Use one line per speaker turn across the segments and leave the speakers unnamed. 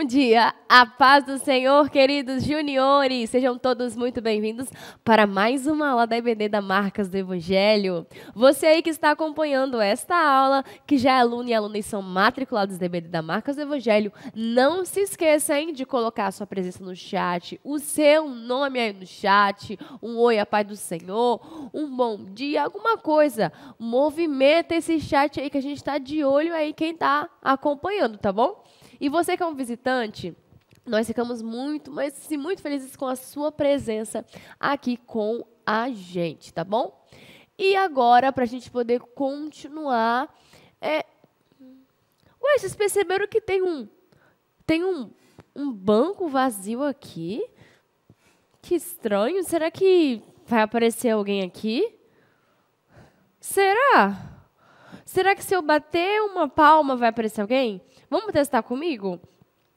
Bom dia, a paz do Senhor, queridos juniores, sejam todos muito bem-vindos para mais uma aula da EBD da Marcas do Evangelho. Você aí que está acompanhando esta aula, que já é aluno e aluna e são matriculados da EBD da Marcas do Evangelho, não se esqueça, hein, de colocar a sua presença no chat, o seu nome aí no chat, um oi, a paz do Senhor, um bom dia, alguma coisa. Movimenta esse chat aí que a gente está de olho aí quem está acompanhando, tá bom? E você que é um visitante, nós ficamos muito, mas sim, muito felizes com a sua presença aqui com a gente, tá bom? E agora, para a gente poder continuar... Ué, vocês perceberam que tem um banco vazio aqui? Que estranho. Será que vai aparecer alguém aqui? Será? Será que se eu bater uma palma vai aparecer alguém? Vamos testar comigo?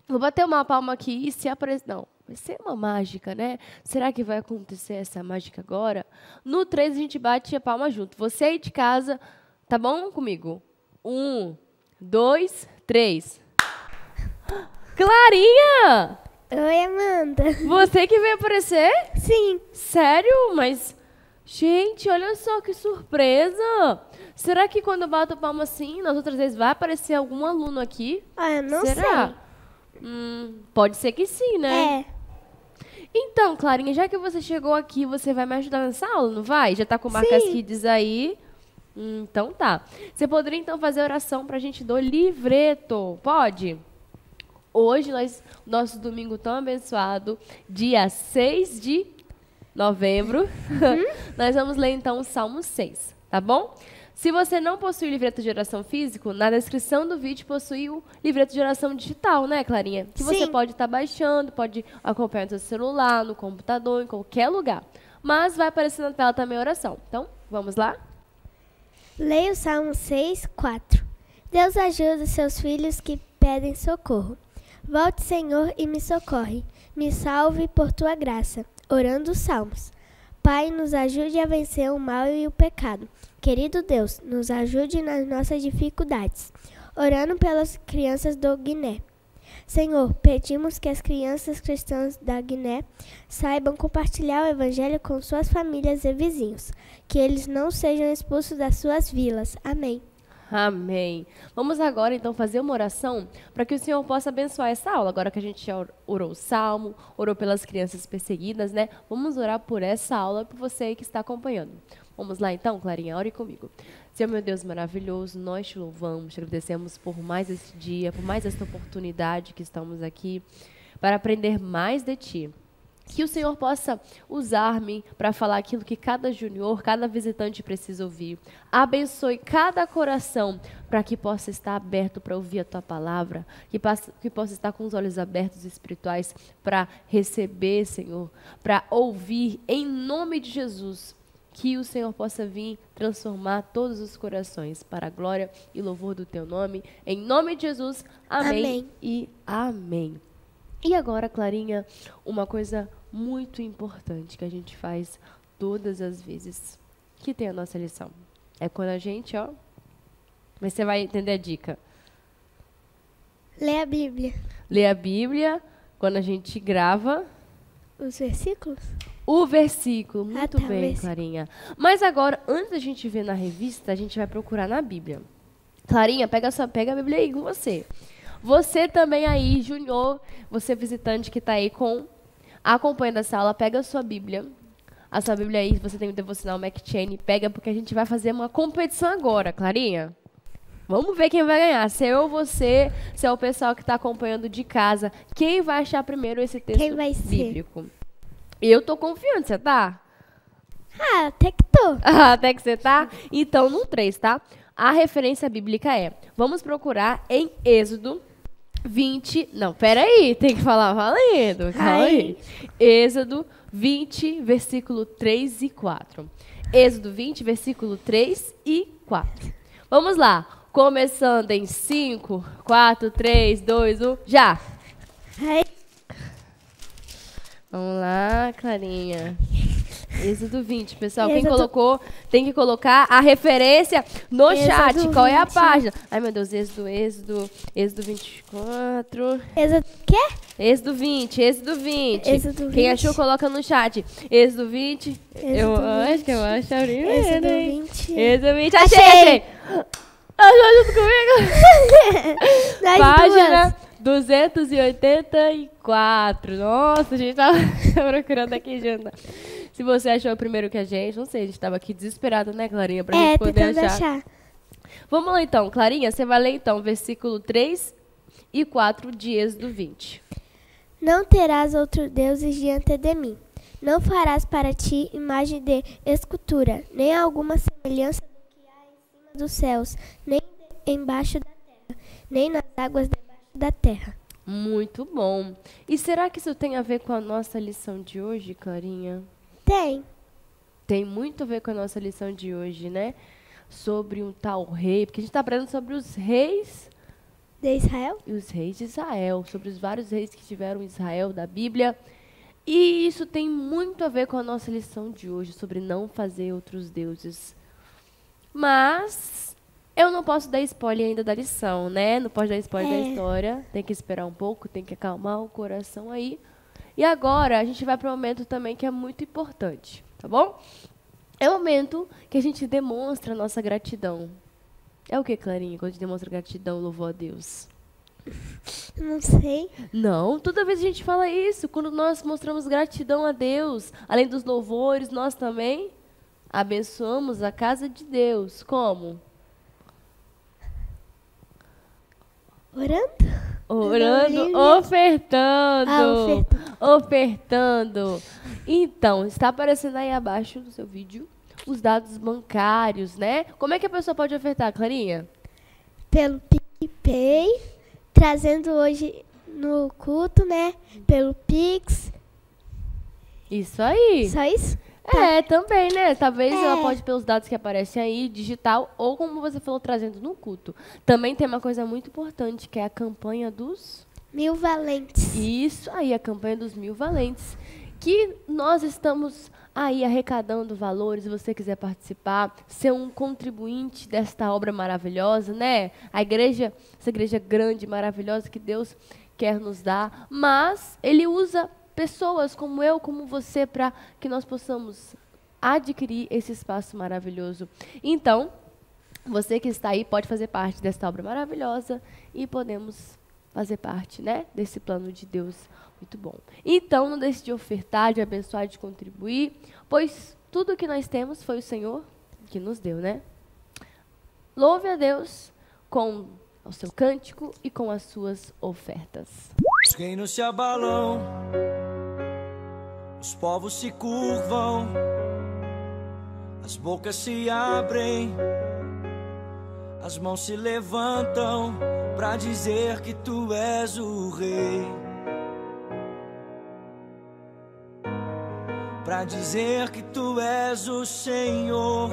Vou bater uma palma aqui e se aparecer... Não, vai ser uma mágica, né? Será que vai acontecer essa mágica agora? No 3 a gente bate a palma junto. Você aí de casa, tá bom comigo? 1, 2, 3. Clarinha!
Oi, Amanda.
Você que veio aparecer?
Sim.
Sério? Mas... Gente, olha só que surpresa! Será que quando eu bato palma assim, nas outras vezes vai aparecer algum aluno aqui?
Ah, eu não
Será? Pode ser que sim, né?
É.
Então, Clarinha, já que você chegou aqui, você vai me ajudar nessa aula, não vai? Já tá com marcas kids aí? Então tá. Você poderia então fazer a oração pra gente do livreto? Pode? Hoje, nosso domingo tão abençoado, dia 6 de novembro, nós vamos ler então o Salmo 6, tá bom? Se você não possui o livreto de oração físico, na descrição do vídeo possui o livreto de oração digital, né, Clarinha? Que você pode estar baixando, pode acompanhar no seu celular, no computador, em qualquer lugar. Mas vai aparecer na tela também a oração. Então, vamos lá?
Leia o Salmo 6, 4. Deus ajuda os seus filhos que pedem socorro. Volte, Senhor, e me socorre. Me salve por tua graça. Orando os Salmos. Pai, nos ajude a vencer o mal e o pecado. Querido Deus, nos ajude nas nossas dificuldades. Orando pelas crianças do Guiné. Senhor, pedimos que as crianças cristãs da Guiné saibam compartilhar o Evangelho com suas famílias e vizinhos. Que eles não sejam expulsos das suas vilas. Amém.
Amém. Vamos agora, então, fazer uma oração para que o Senhor possa abençoar essa aula. Agora que a gente já orou o Salmo, orou pelas crianças perseguidas, né? Vamos orar por essa aula, por você que está acompanhando. Vamos lá, então, Clarinha, ore comigo. Senhor, meu Deus maravilhoso, nós te louvamos, te agradecemos por mais esse dia, por mais esta oportunidade que estamos aqui para aprender mais de Ti. Que o Senhor possa usar-me para falar aquilo que cada junior, cada visitante precisa ouvir. Abençoe cada coração para que possa estar aberto para ouvir a Tua palavra, que possa estar com os olhos abertos espirituais para receber, Senhor, para ouvir em nome de Jesus. Que o Senhor possa vir transformar todos os corações para a glória e louvor do Teu nome. Em nome de Jesus, amém,
Amém.
E amém. E agora, Clarinha, uma coisa muito importante que a gente faz todas as vezes que tem a nossa lição. É quando a gente, mas você vai entender a dica.
Lê a Bíblia.
Lê a Bíblia quando a gente grava
Os versículos?
o versículo. Muito
tá,
bem,
versículo.
Clarinha. Mas agora, antes da gente ver na revista, a gente vai procurar na Bíblia. Clarinha, pega a Bíblia aí com você. Você também aí, junior, você visitante que está aí acompanhando essa aula, pega a sua Bíblia. A sua Bíblia aí, você tem o devocional McChain, pega, porque a gente vai fazer uma competição agora, Clarinha. Vamos ver quem vai ganhar, se eu ou você, se é o pessoal que está acompanhando de casa. Quem vai achar primeiro esse texto
Quem vai ser?
bíblico? Eu tô confiante, você tá?
Ah, até que tô.
Até que você tá? Então, no 3, tá? A referência bíblica vamos procurar em Êxodo 20... Não, peraí, tem que falar valendo. Calma aí. Êxodo 20, versículo 3 e 4. Êxodo 20, versículo 3 e 4. Vamos lá. Começando em 5, 4, 3, 2, 1, já!
Ai.
Vamos lá, Clarinha. Êxodo 20, pessoal. Quem
Êxodo-
colocou, tem que colocar a referência no
Êxodo
chat. Qual é a
20.
página? Ai, meu Deus, Êxodo 24.
Êxodo quê?
Êxodo 20.
Êxodo
Quem
20.
achou, coloca no chat. Êxodo 20. Eu acho que eu acho a primeira,
Êxodo
hein?
20.
Êxodo 20.
Achei.
Achei! Achou junto comigo?
Das
Página 284. Nossa, a gente tava procurando aqui junto. Se você achou primeiro que a gente, não sei, a gente tava aqui desesperado, né, Clarinha? Pra gente poder
tentando
achar.
achar.
Vamos lá então, Clarinha, você vai ler então versículo 3 e 4 de Êxodo 20.
Não terás outros deuses diante de mim. Não farás para ti imagem de escultura, nem alguma semelhança do que há em cima dos céus, nem embaixo da terra, nem nas águas debaixo da terra.
Muito bom. E será que isso tem a ver com a nossa lição de hoje, Clarinha?
Tem.
Tem muito a ver com a nossa lição de hoje, né? Sobre um tal rei, porque a gente está aprendendo sobre os reis
De Israel?
e os reis de Israel, sobre os vários reis que tiveram em Israel da Bíblia. E isso tem muito a ver com a nossa lição de hoje, sobre não fazer outros deuses. Mas eu não posso dar spoiler ainda da lição, né? Não posso dar spoiler da história. Tem que esperar um pouco, tem que acalmar o coração aí. E agora a gente vai para um momento também que é muito importante, tá bom? É o momento que a gente demonstra a nossa gratidão. É o que, Clarinha, quando a gente demonstra gratidão, louvor a Deus?
Não sei.
Não, toda vez a gente fala isso. Quando nós mostramos gratidão a Deus, além dos louvores, nós também abençoamos a casa de Deus. Como?
Orando?
Orando,
Olivia.
ofertando.
Ah,
Ofertando. Então, está aparecendo aí abaixo do seu vídeo os dados bancários, né? Como é que a pessoa pode ofertar, Clarinha?
Pelo PicPay, trazendo hoje no culto, né? Pelo Pix.
Isso aí.
Só isso?
É, também, né? Talvez
É.
ela pode pelos dados que aparecem aí, digital, ou como você falou, trazendo no culto. Também tem uma coisa muito importante, que é a campanha dos...
1000 valentes.
Isso aí, a campanha dos 1000 valentes. Que nós estamos aí arrecadando valores, se você quiser participar, ser um contribuinte desta obra maravilhosa, né? A igreja, essa igreja grande, maravilhosa que Deus quer nos dar, mas Ele usa pessoas como eu, como você, para que nós possamos adquirir esse espaço maravilhoso. Então, você que está aí pode fazer parte desta obra maravilhosa e podemos fazer parte, né, desse plano de Deus muito bom. Então, não deixe de ofertar, de abençoar, de contribuir, pois tudo que nós temos foi o Senhor que nos deu, né? Louve a Deus com o seu cântico e com as suas ofertas.
Os reinos se abalam, os povos se curvam, as bocas se abrem, as mãos se levantam pra dizer que tu és o rei, pra dizer que tu és o Senhor.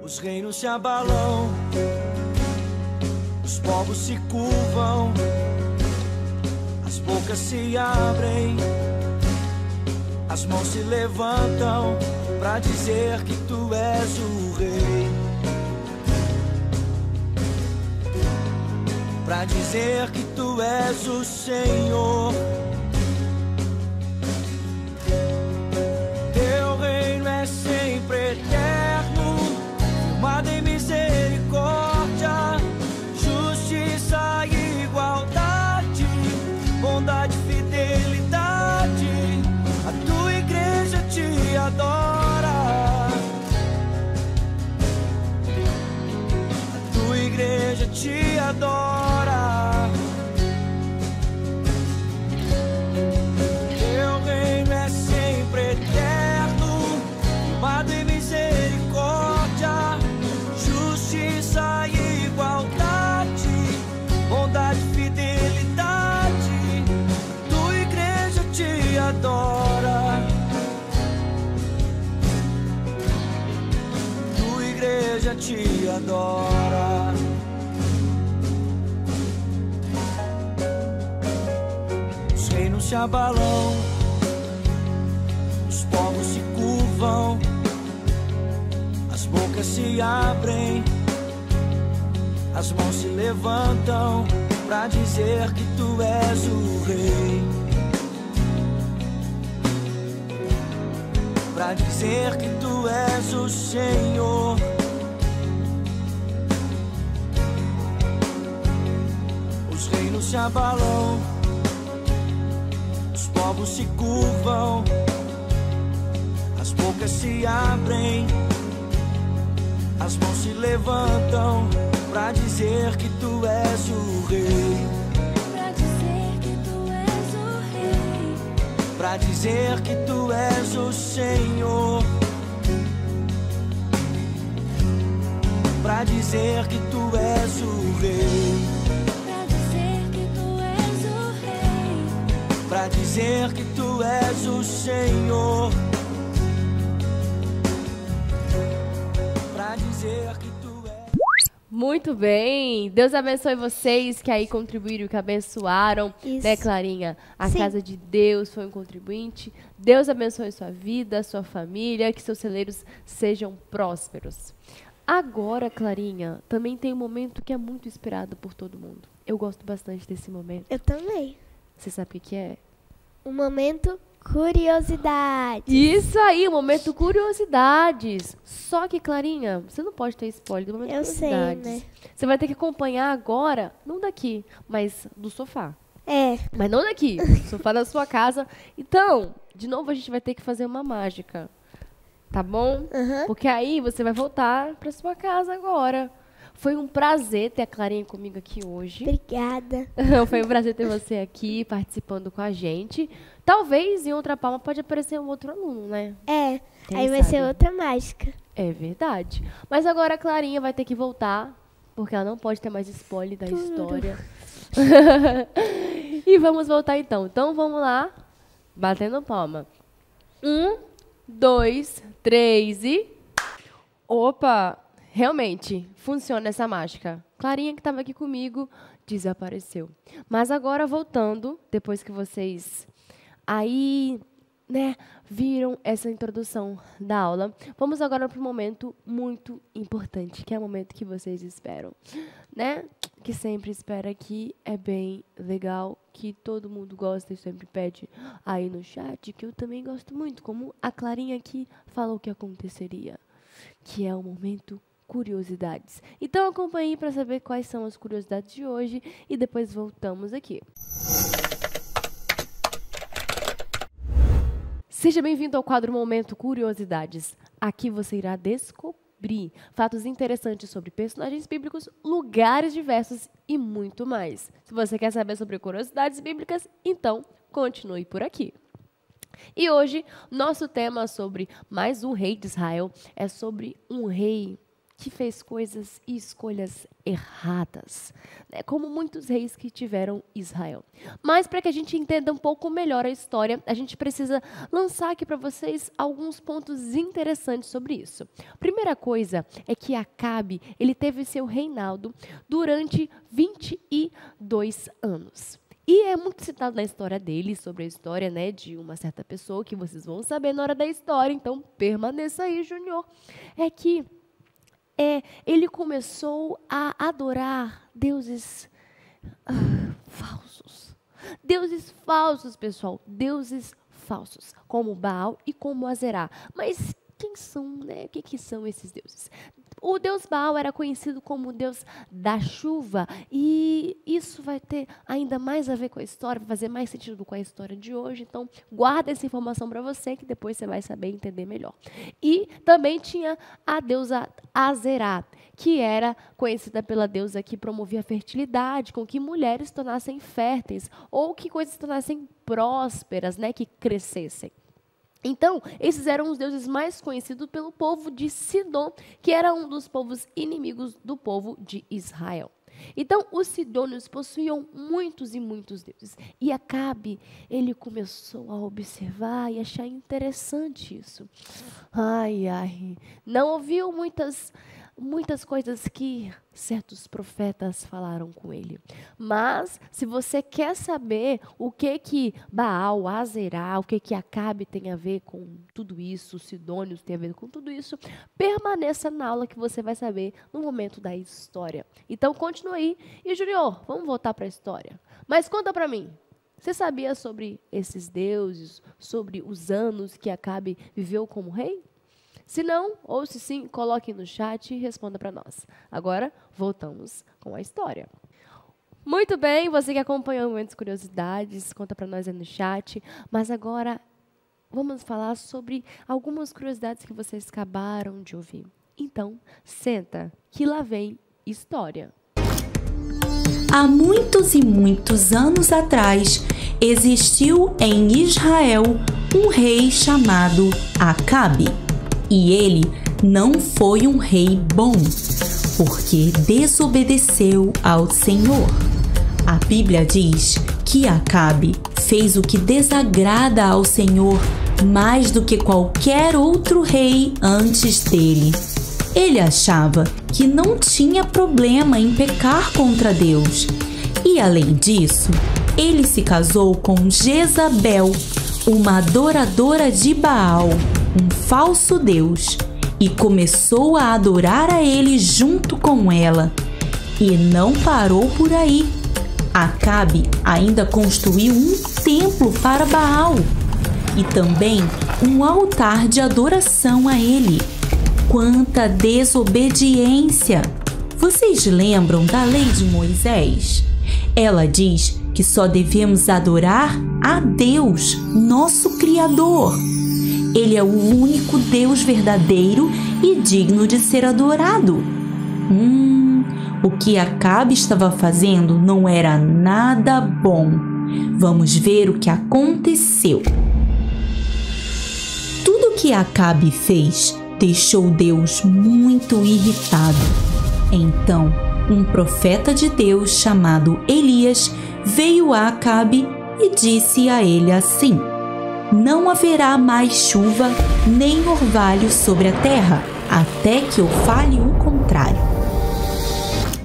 Os reinos se abalam, os povos se curvam, as bocas se abrem, as mãos se levantam pra dizer que tu és o rei, pra dizer que tu és o Senhor. Teu reino é sempre eterno, firmado em misericórdia, justiça e igualdade, bondade e fidelidade. A tua igreja te adora, a tua igreja te adora. Teu reino é sempre eterno, firmado em misericórdia, justiça e igualdade, bondade e fidelidade. Tua igreja te adora, tua igreja te adora. Os reinos se abalam, os povos se curvam, as bocas se abrem, as mãos se levantam pra dizer que tu és o rei, pra dizer que tu és o Senhor. Os reinos se abalam, os povos se curvam, as bocas se abrem, as mãos se levantam pra dizer que tu és o rei,
pra dizer que tu és o rei,
pra dizer que tu és o Senhor, pra dizer que tu és o rei,
pra dizer que tu és o rei,
pra dizer que tu és o Senhor, pra dizer que tu és.
Muito bem. Deus abençoe vocês que aí contribuíram, que abençoaram.
Isso.
Né, Clarinha? A
Sim.
casa de Deus foi um contribuinte. Deus abençoe sua vida, sua família, que seus celeiros sejam prósperos. Agora, Clarinha, também tem um momento que é muito esperado por todo mundo. Eu gosto bastante desse momento.
Eu também.
Você sabe o que é?
Um momento curiosidade.
Isso aí, o momento curiosidades. Só que, Clarinha, você não pode ter spoiler do momento
Eu sei,
curiosidades.
né?
Você vai ter que acompanhar agora, não daqui, mas do sofá.
É.
Mas não daqui, do sofá da sua casa. Então, de novo a gente vai ter que fazer uma mágica. Tá bom?
Aham.
Porque aí você vai voltar pra sua casa agora. Foi um prazer ter a Clarinha comigo aqui hoje.
Obrigada.
Foi um prazer ter você aqui participando com a gente. Talvez em outra palma pode aparecer um outro aluno, né?
É.
Quem
Aí vai
sabe?
ser outra mágica.
É verdade. Mas agora a Clarinha vai ter que voltar, porque ela não pode ter mais spoiler da história. E vamos voltar então. Então vamos lá, batendo palma. 1, 2, 3 e... Opa! Realmente, funciona essa mágica. Clarinha, que estava aqui comigo, desapareceu. Mas agora, voltando, depois que vocês aí, né, viram essa introdução da aula, vamos agora para um momento muito importante, que é o momento que vocês esperam, né? Que sempre espera, que é bem legal, que todo mundo gosta e sempre pede aí no chat, que eu também gosto muito, como a Clarinha aqui falou que aconteceria, que é o momento curiosidades. Então acompanhe para saber quais são as curiosidades de hoje e depois voltamos aqui. Seja bem-vindo ao quadro Momento Curiosidades. Aqui você irá descobrir fatos interessantes sobre personagens bíblicos, lugares diversos e muito mais. Se você quer saber sobre curiosidades bíblicas, então continue por aqui. E hoje, nosso tema sobre mais um rei de Israel é sobre um rei que fez coisas e escolhas erradas, né? Como muitos reis que tiveram Israel. Mas para que a gente entenda um pouco melhor a história, a gente precisa lançar aqui para vocês alguns pontos interessantes sobre isso. Primeira coisa é que Acabe, ele teve seu reinado durante 22 anos. E é muito citado na história dele, sobre a história, né, de uma certa pessoa, que vocês vão saber na hora da história, então permaneça aí, Júnior. É que ele começou a adorar deuses falsos. Deuses falsos, pessoal. Deuses falsos, como Baal e como Azerá. Mas quem são, né? O que são esses deuses? O deus Baal era conhecido como o deus da chuva, e isso vai ter ainda mais a ver com a história, vai fazer mais sentido com a história de hoje, então guarda essa informação para você, que depois você vai saber entender melhor. E também tinha a deusa Azerá, que era conhecida pela deusa que promovia a fertilidade, com que mulheres se tornassem férteis, ou que coisas se tornassem prósperas, né, que crescessem. Então, esses eram os deuses mais conhecidos pelo povo de Sidom, que era um dos povos inimigos do povo de Israel. Então, os sidônios possuíam muitos e muitos deuses. E Acabe, ele começou a observar e achar interessante isso. Não ouviu muitas muitas coisas que certos profetas falaram com ele. Mas, se você quer saber o que Baal, Azerá, o que Acabe tem a ver com tudo isso, Sidônios tem a ver com tudo isso, permaneça na aula que você vai saber no momento da história. Então, continue aí. E, Junior, vamos voltar para a história. Mas conta para mim, você sabia sobre esses deuses, sobre os anos que Acabe viveu como rei? Se não, ou se sim, coloque no chat e responda para nós. Agora, voltamos com a história. Muito bem, você que acompanhou Momentos Curiosidades, conta para nós aí no chat. Mas agora, vamos falar sobre algumas curiosidades que vocês acabaram de ouvir. Então, senta, que lá vem história.
Há muitos e muitos anos atrás, existiu em Israel um rei chamado Acabe. E ele não foi um rei bom, porque desobedeceu ao Senhor. A Bíblia diz que Acabe fez o que desagrada ao Senhor mais do que qualquer outro rei antes dele. Ele achava que não tinha problema em pecar contra Deus. E além disso, ele se casou com Jezabel, uma adoradora de Baal, um falso deus, e começou a adorar a ele junto com ela. E não parou por aí. Acabe ainda construiu um templo para Baal e também um altar de adoração a ele. Quanta desobediência! Vocês lembram da lei de Moisés? Ela diz que só devemos adorar a Deus, nosso Criador. Ele é o único Deus verdadeiro e digno de ser adorado. O que Acabe estava fazendo não era nada bom. Vamos ver o que aconteceu. Tudo que Acabe fez deixou Deus muito irritado. Então, um profeta de Deus chamado Elias veio a Acabe e disse a ele assim: não haverá mais chuva nem orvalho sobre a terra, até que eu fale o contrário.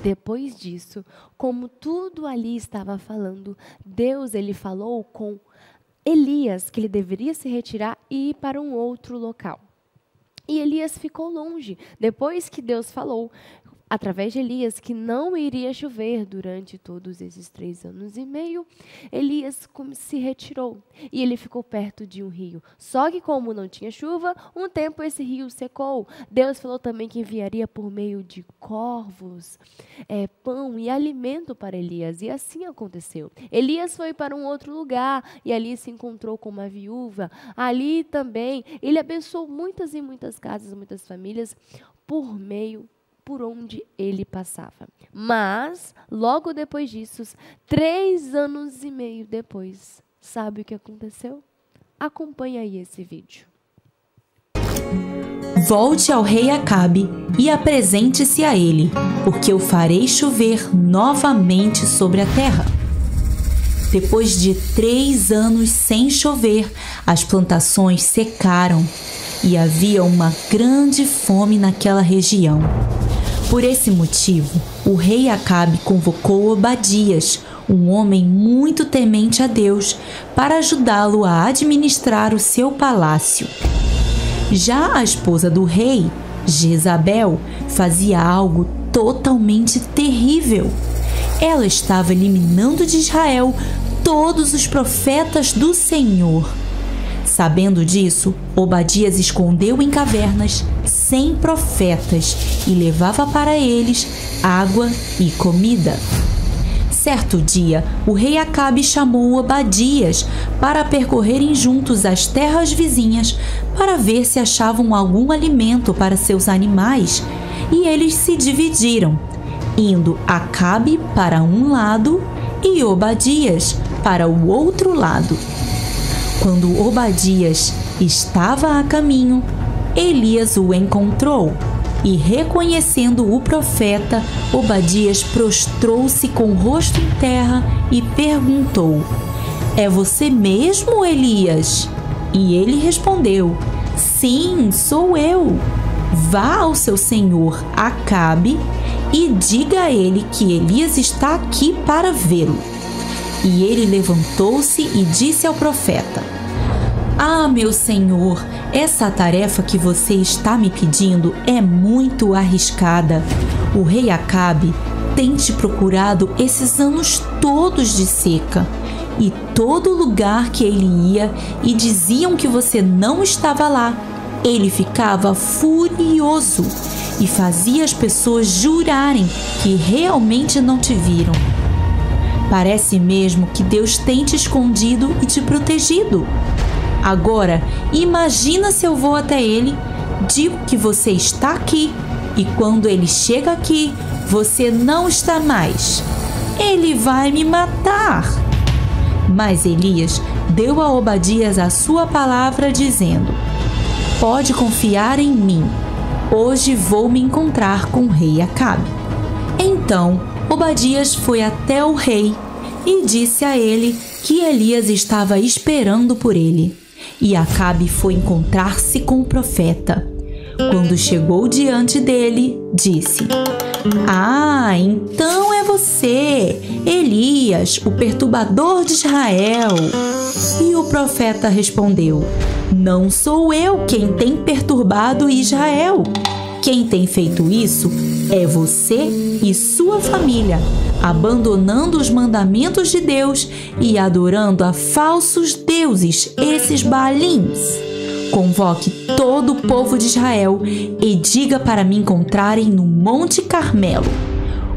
Depois disso, como tudo ali estava falando, Deus ele falou com Elias que ele deveria se retirar e ir para um outro local. E Elias ficou longe. Depois que Deus falou, através de Elias, que não iria chover durante todos esses 3 anos e meio, Elias se retirou e ele ficou perto de um rio. Só que como não tinha chuva, um tempo esse rio secou. Deus falou também que enviaria por meio de corvos, pão e alimento para Elias. E assim aconteceu. Elias foi para um outro lugar e ali se encontrou com uma viúva. Ali também ele abençoou muitas e muitas casas, muitas famílias por onde ele passava. Mas, logo depois disso, 3 anos e meio depois, sabe o que aconteceu? Acompanhe aí esse vídeo.
Volte ao rei Acabe e apresente-se a ele, porque eu farei chover novamente sobre a terra. Depois de 3 anos sem chover, as plantações secaram e havia uma grande fome naquela região. Por esse motivo, o rei Acabe convocou Obadias, um homem muito temente a Deus, para ajudá-lo a administrar o seu palácio. Já a esposa do rei, Jezabel, fazia algo totalmente terrível. Ela estava eliminando de Israel todos os profetas do Senhor. Sabendo disso, Obadias escondeu em cavernas 100 profetas e levava para eles água e comida. Certo dia, o rei Acabe chamou Obadias para percorrerem juntos as terras vizinhas para ver se achavam algum alimento para seus animais, e eles se dividiram, indo Acabe para um lado e Obadias para o outro lado. Quando Obadias estava a caminho, Elias o encontrou e, reconhecendo o profeta, Obadias prostrou-se com o rosto em terra e perguntou: é você mesmo, Elias? E ele respondeu: sim, sou eu. vá ao seu senhor Acabe e diga a ele que Elias está aqui para vê-lo. E ele levantou-se e disse ao profeta: Ah, meu senhor, essa tarefa que você está me pedindo é muito arriscada. O rei Acabe tem te procurado esses anos todos de seca, e todo lugar que ele ia e diziam que você não estava lá, ele ficava furioso e fazia as pessoas jurarem que realmente não te viram. Parece mesmo que Deus tem te escondido e te protegido. Agora, imagina se eu vou até ele, digo que você está aqui, e quando ele chega aqui, você não está mais. Ele vai me matar. Mas Elias deu a Obadias a sua palavra, dizendo: Pode confiar em mim. Hoje vou me encontrar com o rei Acabe. Então Obadias foi até o rei e disse a ele que Elias estava esperando por ele. E Acabe foi encontrar-se com o profeta. Quando chegou diante dele, disse: Ah, então é você, Elias, o perturbador de Israel. E o profeta respondeu: Não sou eu quem tem perturbado Israel. Quem tem feito isso é você e sua família, abandonando os mandamentos de Deus e adorando a falsos deuses, esses Baalins. Convoque todo o povo de Israel e diga para me encontrarem no Monte Carmelo.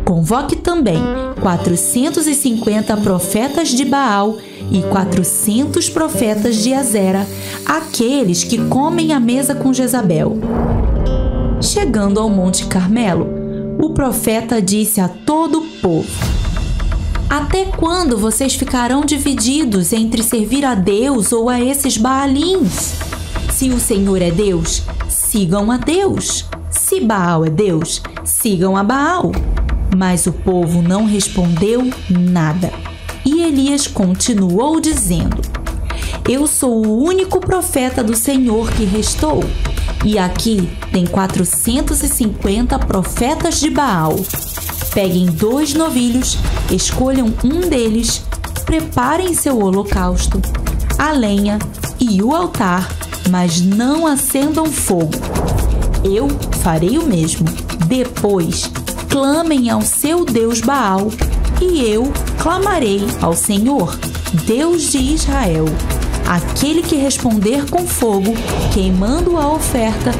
Convoque também 450 profetas de Baal e 400 profetas de Azera, aqueles que comem à mesa com Jezabel. Chegando ao Monte Carmelo, o profeta disse a todo o povo: Até quando vocês ficarão divididos entre servir a Deus ou a esses Baalins? Se o Senhor é Deus, sigam a Deus. Se Baal é Deus, sigam a Baal. Mas o povo não respondeu nada. E Elias continuou dizendo: Eu sou o único profeta do Senhor que restou. E aqui tem 450 profetas de Baal. Peguem 2 novilhos, escolham um deles, preparem seu holocausto, a lenha e o altar, mas não acendam fogo. Eu farei o mesmo. Depois, clamem ao seu Deus Baal, e eu clamarei ao Senhor, Deus de Israel. Aquele que responder com fogo, queimando a oferta,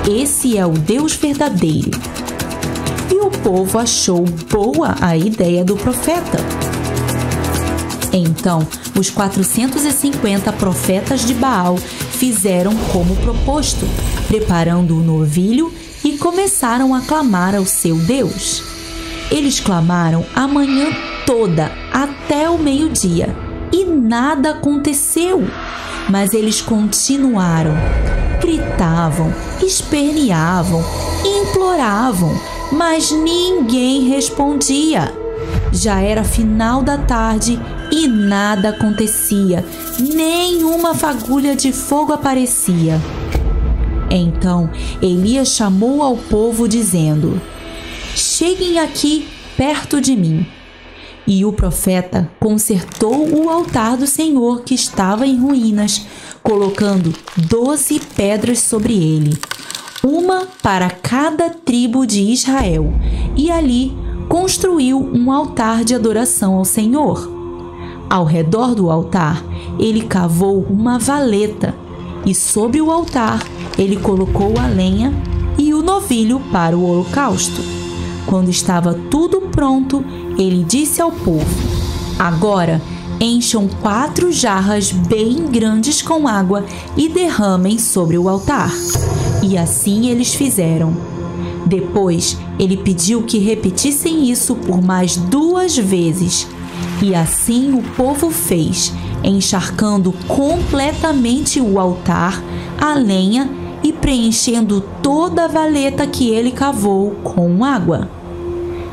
esse é o Deus verdadeiro. E o povo achou boa a ideia do profeta. Então, os 450 profetas de Baal fizeram como proposto, preparando o novilho e começaram a clamar ao seu Deus. Eles clamaram a manhã toda até o meio-dia e nada aconteceu. Mas eles continuaram, gritavam, esperneavam, imploravam, mas ninguém respondia. Já era final da tarde e nada acontecia, nenhuma fagulha de fogo aparecia. Então Elias chamou ao povo, dizendo: Cheguem aqui perto de mim. E o profeta consertou o altar do Senhor que estava em ruínas, colocando 12 pedras sobre ele, uma para cada tribo de Israel, e ali construiu um altar de adoração ao Senhor. Ao redor do altar, ele cavou uma valeta, e sobre o altar ele colocou a lenha e o novilho para o holocausto. Quando estava tudo pronto, ele disse ao povo: Agora encham 4 jarras bem grandes com água e derramem sobre o altar. E assim eles fizeram. Depois ele pediu que repetissem isso por mais 2 vezes. E assim o povo fez, encharcando completamente o altar, a lenha e preenchendo toda a valeta que ele cavou com água.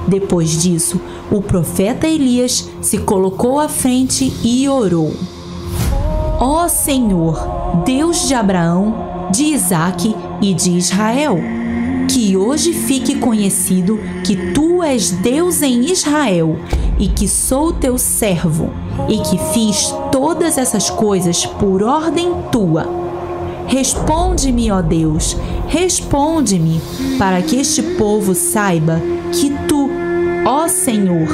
Depois disso, o profeta Elias se colocou à frente e orou: Ó Senhor, Deus de Abraão, de Isaque e de Israel, Que hoje fique conhecido que tu és Deus em Israel e que sou teu servo e que fiz todas essas coisas por ordem tua. Responde-me, ó Deus, responde-me, para que este povo saiba que tu, ó Senhor,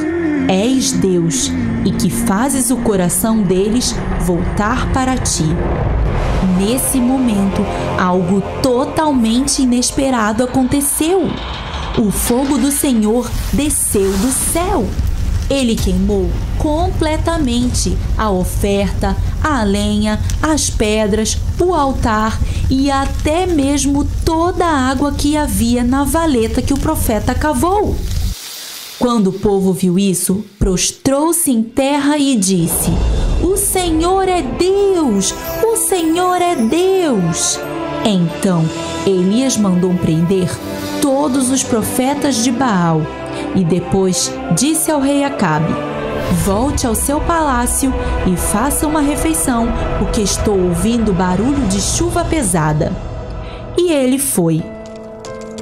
és Deus e que fazes o coração deles voltar para ti. Nesse momento, algo totalmente inesperado aconteceu. O fogo do Senhor desceu do céu. Ele queimou completamente a oferta, a lenha, as pedras, o altar e até mesmo toda a água que havia na valeta que o profeta cavou. Quando o povo viu isso, prostrou-se em terra e disse: O Senhor é Deus! O Senhor é Deus! Então Elias mandou prender todos os profetas de Baal e depois disse ao rei Acabe: Volte ao seu palácio e faça uma refeição, porque estou ouvindo barulho de chuva pesada. E ele foi.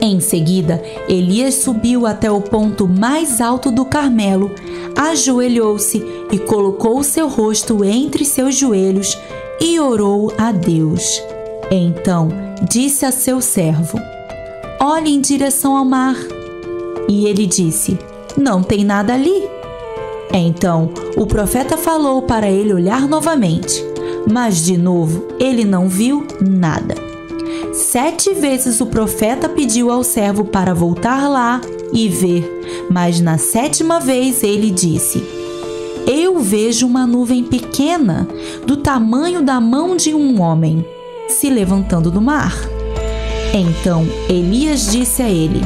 Em seguida, Elias subiu até o ponto mais alto do Carmelo, ajoelhou-se e colocou seu rosto entre seus joelhos e orou a Deus. Então disse a seu servo: Olhe em direção ao mar. E ele disse: Não tem nada ali. Então o profeta falou para ele olhar novamente, mas de novo ele não viu nada. 7 vezes o profeta pediu ao servo para voltar lá e ver, mas na 7ª vez ele disse: Eu vejo uma nuvem pequena, do tamanho da mão de um homem, se levantando do mar. Então Elias disse a ele: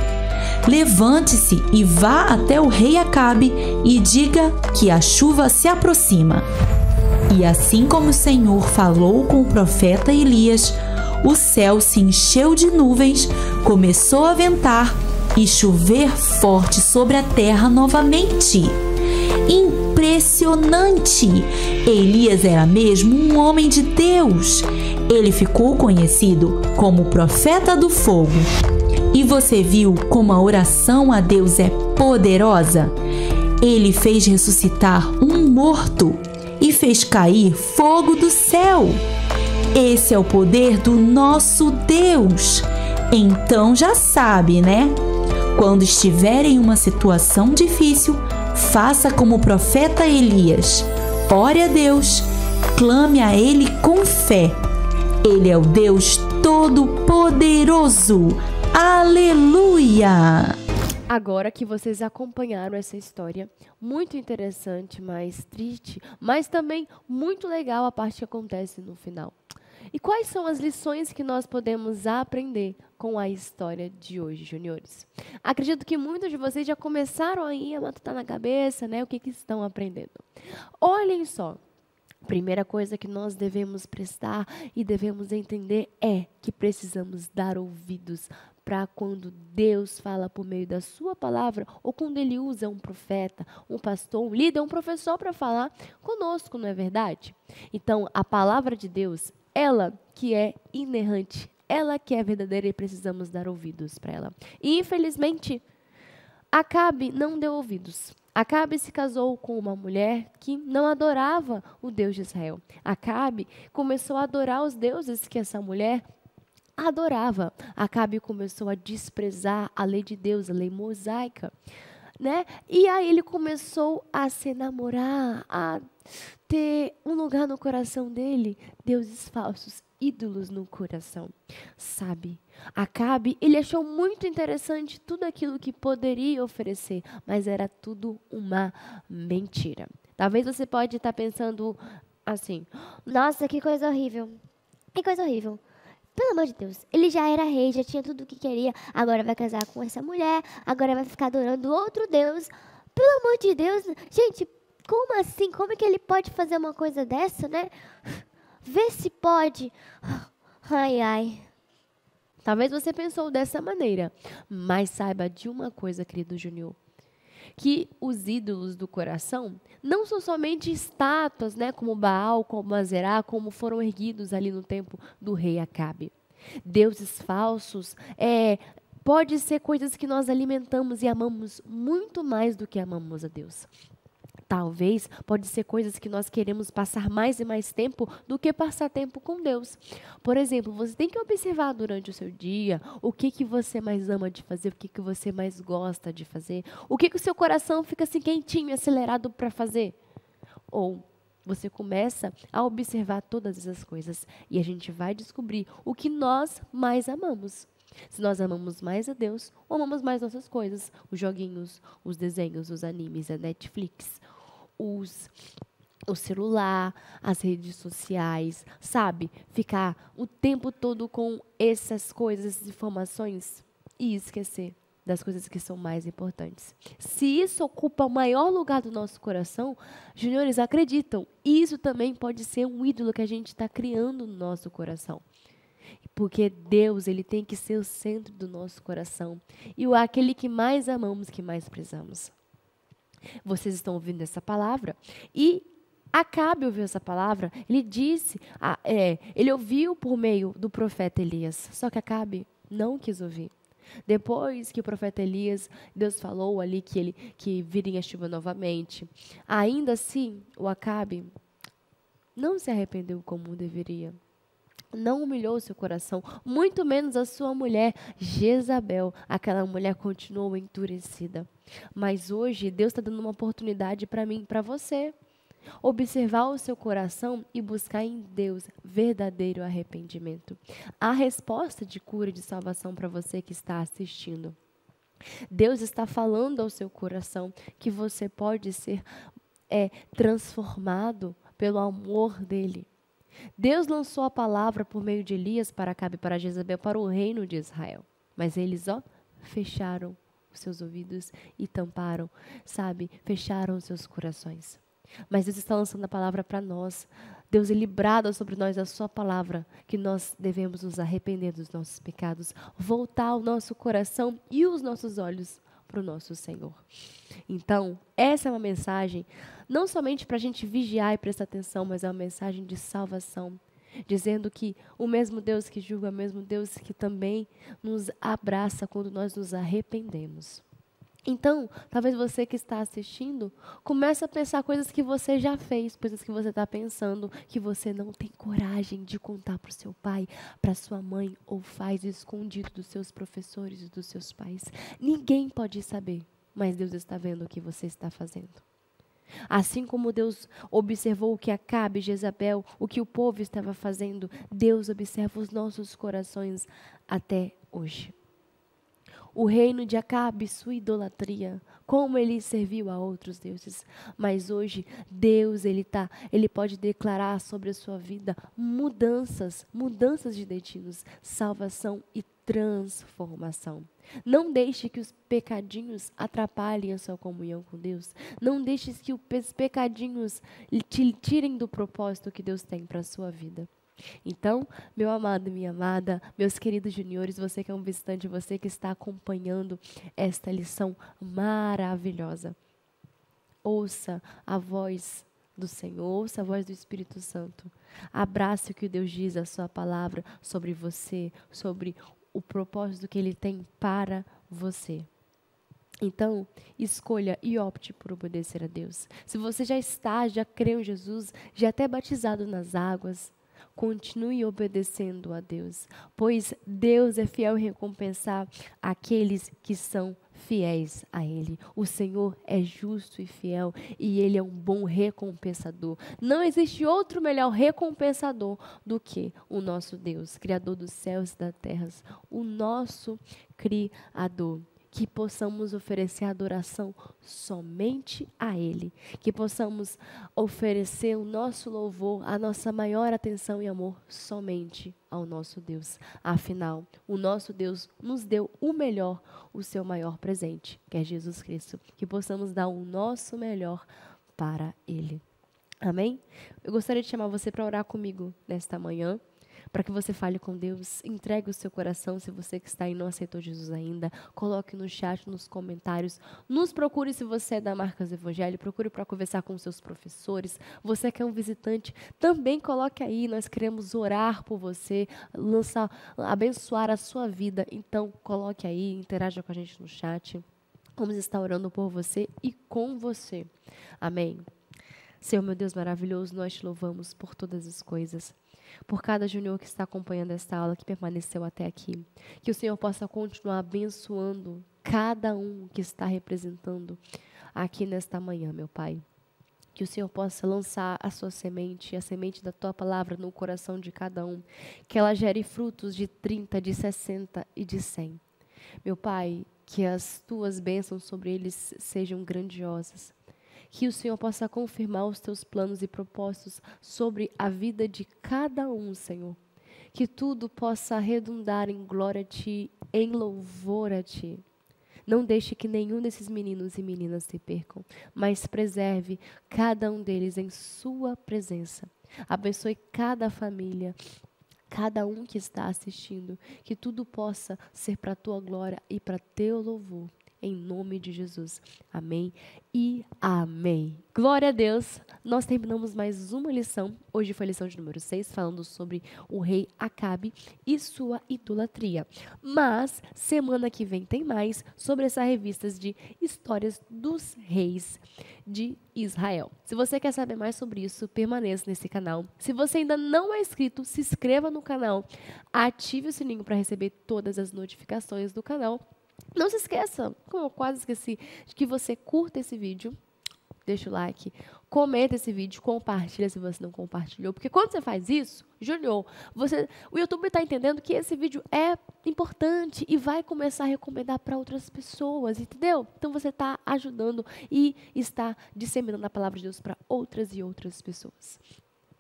Levante-se e vá até o rei Acabe e diga que a chuva se aproxima. E assim como o Senhor falou com o profeta Elias, o céu se encheu de nuvens, começou a ventar e chover forte sobre a terra novamente. Impressionante! Elias era mesmo um homem de Deus. Ele ficou conhecido como o profeta do fogo. E você viu como a oração a Deus é poderosa? Ele fez ressuscitar um morto e fez cair fogo do céu. Esse é o poder do nosso Deus. Então já sabe, né? Quando estiver em uma situação difícil, faça como o profeta Elias. Ore a Deus, clame a Ele com fé. Ele é o Deus Todo-Poderoso. Aleluia!
Agora que vocês acompanharam essa história, muito interessante, mas triste, mas também muito legal a parte que acontece no final. E quais são as lições que nós podemos aprender com a história de hoje, juniores? Acredito que muitos de vocês já começaram aí a matutar na cabeça, né? O que estão aprendendo. Olhem só. Primeira coisa que nós devemos prestar e devemos entender é que precisamos dar ouvidos para quando Deus fala por meio da sua palavra ou quando Ele usa um profeta, um pastor, um líder, um professor para falar conosco, não é verdade? Então, a palavra de Deus, ela que é inerrante, ela que é verdadeira e precisamos dar ouvidos para ela. E, infelizmente, Acabe não deu ouvidos. Acabe se casou com uma mulher que não adorava o Deus de Israel. Acabe começou a adorar os deuses que essa mulher adorava. Acabe começou a desprezar a lei de Deus, a lei mosaica, né? E aí ele começou a se namorar, a ter um lugar no coração dele, deuses falsos, ídolos no coração, sabe? Acabe, ele achou muito interessante tudo aquilo que poderia oferecer, mas era tudo uma mentira. Talvez você pode estar pensando assim:
Nossa, que coisa horrível. Que coisa horrível. Pelo amor de Deus, ele já era rei, já tinha tudo o que queria, agora vai casar com essa mulher, agora vai ficar adorando outro Deus. Pelo amor de Deus, gente, como assim? Como é que ele pode fazer uma coisa dessa, né? Vê se pode. Ai, ai.
Talvez você pensou dessa maneira, mas saiba de uma coisa, querido Júnior, que os ídolos do coração não são somente estátuas, né, como Baal, como Azerá, como foram erguidos ali no tempo do rei Acabe. Deuses falsos Pode ser coisas que nós alimentamos e amamos muito mais do que amamos a Deus. Talvez pode ser coisas que nós queremos passar mais e mais tempo do que passar tempo com Deus. Por exemplo, você tem que observar durante o seu dia o que você mais ama de fazer, o que você mais gosta de fazer, o que o seu coração fica assim quentinho, acelerado para fazer. Ou você começa a observar todas essas coisas e a gente vai descobrir o que nós mais amamos. Se nós amamos mais a Deus ou amamos mais nossas coisas, os joguinhos, os desenhos, os animes, a Netflix, o celular, as redes sociais, sabe? Ficar o tempo todo com essas coisas, essas informações e esquecer das coisas que são mais importantes. Se isso ocupa o maior lugar do nosso coração, juniores, acreditam, isso também pode ser um ídolo que a gente está criando no nosso coração. Porque Deus, ele tem que ser o centro do nosso coração. E aquele que mais amamos, que mais prezamos. Vocês estão ouvindo essa palavra? E Acabe ouviu essa palavra. Ele disse, ele ouviu por meio do profeta Elias. Só que Acabe não quis ouvir. Depois que o profeta Elias, Deus falou ali que viria a chuva novamente. Ainda assim, o Acabe não se arrependeu como deveria. Não humilhou seu coração, muito menos a sua mulher, Jezabel. Aquela mulher continuou endurecida. Mas hoje, Deus está dando uma oportunidade para mim, para você. Observar o seu coração e buscar em Deus verdadeiro arrependimento. A resposta de cura e de salvação para você que está assistindo. Deus está falando ao seu coração que você pode ser transformado pelo amor dele. Deus lançou a palavra por meio de Elias para Acabe e para Jezabel, para o reino de Israel. Mas eles, fecharam os seus ouvidos e tamparam, fecharam os seus corações. Mas Deus está lançando a palavra para nós. Deus brada sobre nós a sua palavra, que nós devemos nos arrepender dos nossos pecados, voltar o nosso coração e os nossos olhos para o nosso Senhor. Então, essa é uma mensagem, não somente para a gente vigiar e prestar atenção, mas é uma mensagem de salvação, dizendo que o mesmo Deus que julga, é o mesmo Deus que também nos abraça quando nós nos arrependemos. Então, talvez você que está assistindo, comece a pensar coisas que você já fez, coisas que você está pensando, que você não tem coragem de contar para o seu pai, para sua mãe, ou faz escondido dos seus professores e dos seus pais. Ninguém pode saber, mas Deus está vendo o que você está fazendo. Assim como Deus observou o que Acabe e Jezabel, o que o povo estava fazendo, Deus observa os nossos corações até hoje. O reino de Acabe, sua idolatria, como ele serviu a outros deuses. Mas hoje, Deus, ele pode declarar sobre a sua vida mudanças de destinos, salvação e transformação. Não deixe que os pecadinhos atrapalhem a sua comunhão com Deus. Não deixe que os pecadinhos te tirem do propósito que Deus tem para a sua vida. Então, meu amado e minha amada, meus queridos juniores, você que é um visitante, você que está acompanhando esta lição maravilhosa, ouça a voz do Senhor, ouça a voz do Espírito Santo. Abrace o que Deus diz, a sua palavra sobre você, sobre o propósito que Ele tem para você. Então, escolha e opte por obedecer a Deus. Se você já creu em Jesus, já até batizado nas águas, continue obedecendo a Deus, pois Deus é fiel em recompensar aqueles que são fiéis a Ele. O Senhor é justo e fiel e Ele é um bom recompensador. Não existe outro melhor recompensador do que o nosso Deus, Criador dos céus e das terras, o nosso Criador. Que possamos oferecer adoração somente a Ele. Que possamos oferecer o nosso louvor, a nossa maior atenção e amor somente ao nosso Deus. Afinal, o nosso Deus nos deu o melhor, o seu maior presente, que é Jesus Cristo. Que possamos dar o nosso melhor para Ele. Amém? Eu gostaria de chamar você para orar comigo nesta manhã. para que você fale com Deus, entregue o seu coração. Se você que está aí não aceitou Jesus ainda, coloque no chat, nos comentários, nos procure se você é da Marcas Evangelho, procure para conversar com seus professores. Você que é um visitante, também coloque aí, nós queremos orar por você, abençoar a sua vida. Então coloque aí, interaja com a gente no chat. Vamos estar orando por você e com você. Amém. Senhor, meu Deus maravilhoso, nós te louvamos por todas as coisas, por cada junior que está acompanhando esta aula, que permaneceu até aqui. Que o Senhor possa continuar abençoando cada um que está representando aqui nesta manhã, meu Pai. Que o Senhor possa lançar a sua semente, a semente da tua palavra no coração de cada um. Que ela gere frutos de 30, de 60 e de 100. Meu Pai, que as tuas bênçãos sobre eles sejam grandiosas. Que o Senhor possa confirmar os teus planos e propósitos sobre a vida de cada um, Senhor. Que tudo possa redundar em glória a Ti, em louvor a Ti. Não deixe que nenhum desses meninos e meninas se percam, mas preserve cada um deles em sua presença. Abençoe cada família, cada um que está assistindo, que tudo possa ser para a Tua glória e para Teu louvor. Em nome de Jesus. Amém e amém. Glória a Deus. Nós terminamos mais uma lição. Hoje foi a lição de número 6, falando sobre o rei Acabe e sua idolatria. Mas semana que vem tem mais sobre essa revista de histórias dos reis de Israel. Se você quer saber mais sobre isso, permaneça nesse canal. Se você ainda não é inscrito, se inscreva no canal. Ative o sininho para receber todas as notificações do canal. Não se esqueça, como eu quase esqueci, de que você curta esse vídeo, deixa o like, comenta esse vídeo, compartilha se você não compartilhou, porque quando você faz isso, Júnior, o YouTube está entendendo que esse vídeo é importante e vai começar a recomendar para outras pessoas, entendeu? Então você está ajudando e está disseminando a palavra de Deus para outras e outras pessoas.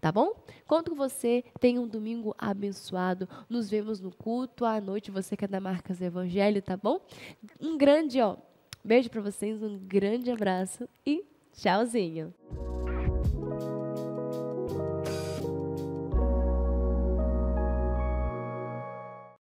Tá bom? Conto com você. Tenha um domingo abençoado. Nos vemos no culto à noite. Você que é da Marcas Evangelho, tá bom? Um grande, beijo pra vocês, um grande abraço e tchauzinho.